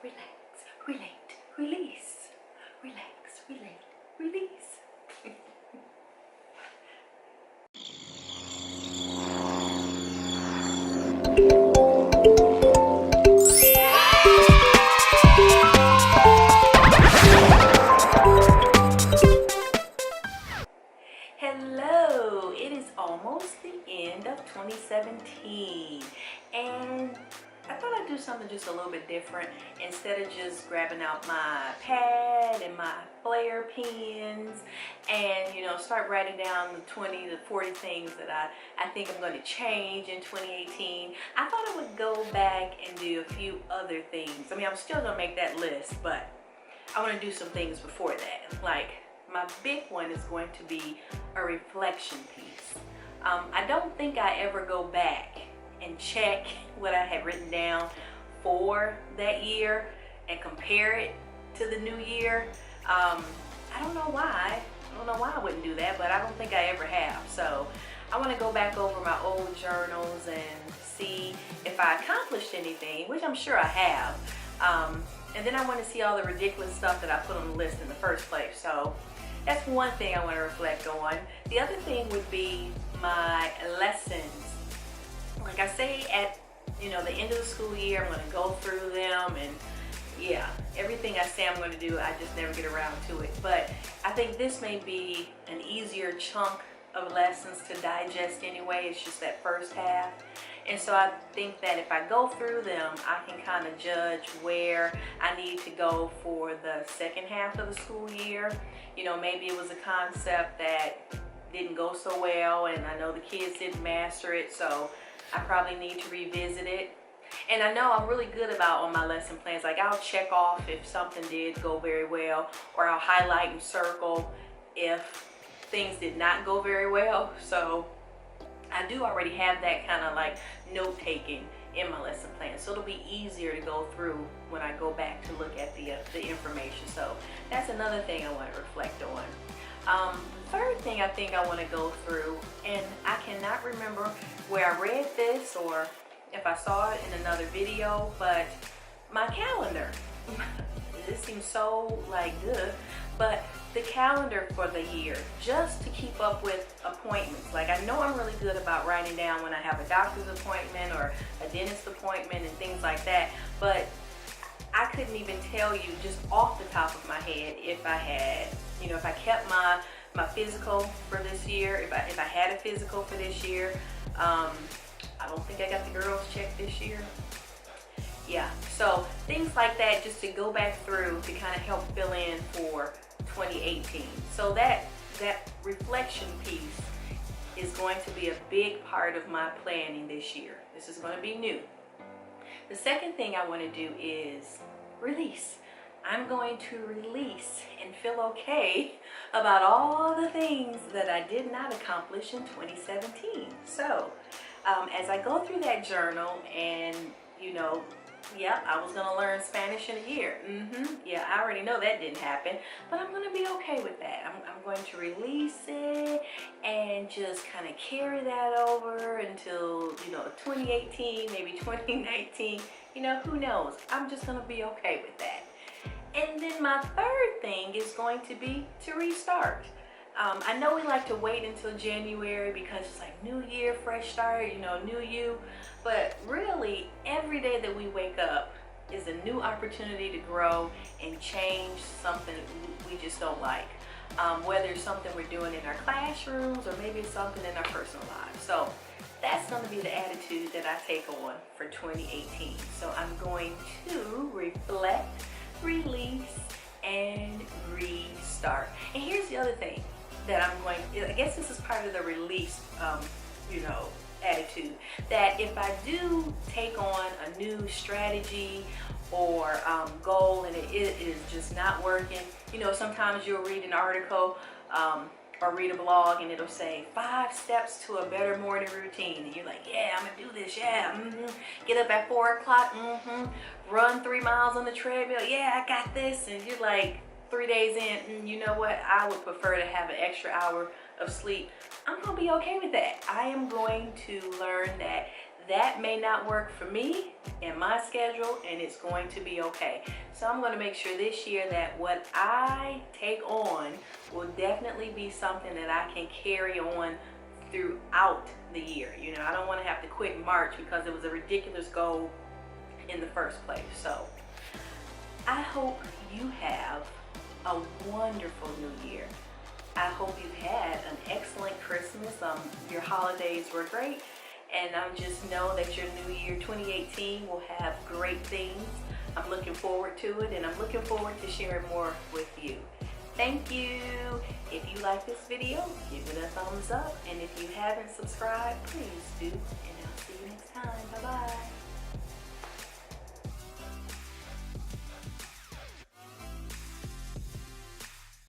relax, relate, release. Relax, relate, release. Hello, it is almost the end of 2017 and I thought I'd do something just a little bit different instead of just grabbing out my pad and my Flair pens and start writing down the 20 to 40 things that I think I'm going to change in 2018. I thought I would go back and do a few other things. I mean, I'm still going to make that list, but I want to do some things before that. Like, my big one is going to be a reflection piece. I don't think I ever go back and check what I had written down for that year and compare it to the new year. I don't know why. I don't know why I wouldn't do that, but I don't think I ever have. So I want to go back over my old journals and see if I accomplished anything, which I'm sure I have. And then I want to see all the ridiculous stuff that I put on the list in the first place. So that's one thing I want to reflect on. The other thing would be my lessons. Like I say, at the end of the school year, I'm going to go through them, and yeah, everything I say I'm going to do, I just never get around to it. But I think this may be an easier chunk of lessons to digest anyway. It's just that first half. And so I think that if I go through them, I can kind of judge where I need to go for the second half of the school year. Maybe it was a concept that didn't go so well, and I know the kids didn't master it, so I probably need to revisit it. And I know I'm really good about on my lesson plans. Like, I'll check off if something did go very well, or I'll highlight and circle if things did not go very well. So I do already have that kind of like note taking in my lesson plan, so it'll be easier to go through when I go back to look at the information. So that's another thing I want to reflect on. The third thing I think I want to go through, and I cannot remember where I read this or if I saw it in another video, but my calendar. This seems so like good, but the calendar for the year, just to keep up with appointments. Like, I know I'm really good about writing down when I have a doctor's appointment or a dentist appointment and things like that, but I couldn't even tell you just off the top of my head if I had, if I kept my physical for this year, if I had a physical for this year. I don't think I got the girls checked this year. Yeah, so things like that, just to go back through to kind of help fill in for 2018. So that reflection piece is going to be a big part of my planning this year. This is going to be new. The second thing I want to do is release. I'm going to release and feel okay about all the things that I did not accomplish in 2017. So as I go through that journal, and yep, I was going to learn Spanish in a year. Yeah, I already know that didn't happen, but I'm going to be okay with that. I'm going to release it and just kind of carry that over until, 2018, maybe 2019. Who knows? I'm just going to be okay with that. And then my third thing is going to be to restart. I know we like to wait until January because it's like new year, fresh start, new you. But really, every day that we wake up is a new opportunity to grow and change something we just don't like. Whether it's something we're doing in our classrooms or maybe it's something in our personal lives. So that's going to be the attitude that I take on for 2018. So I'm going to reflect, release, and restart. And here's the other thing that I guess this is part of the release, attitude, that if I do take on a new strategy or goal and it is just not working, sometimes you'll read an article or read a blog and it'll say 5 steps to a better morning routine, and you're like, yeah, I'm gonna do this, yeah, get up at 4 o'clock, run 3 miles on the treadmill, yeah, I got this. And you're like 3 days in, you know what, I would prefer to have an extra hour of sleep. I'm gonna be okay with that. I am going to learn that that may not work for me and my schedule, and it's going to be okay. So I'm going to make sure this year that what I take on will definitely be something that I can carry on throughout the year. You know, I don't want to have to quit March because it was a ridiculous goal in the first place. So I hope you have a wonderful new year. I hope you've had an excellent Christmas. Your holidays were great. And just know that your new year 2018 will have great things. I'm looking forward to it, and I'm looking forward to sharing more with you. Thank you. If you like this video, give it a thumbs up. And if you haven't subscribed, please do. And I'll see you next time. Bye-bye.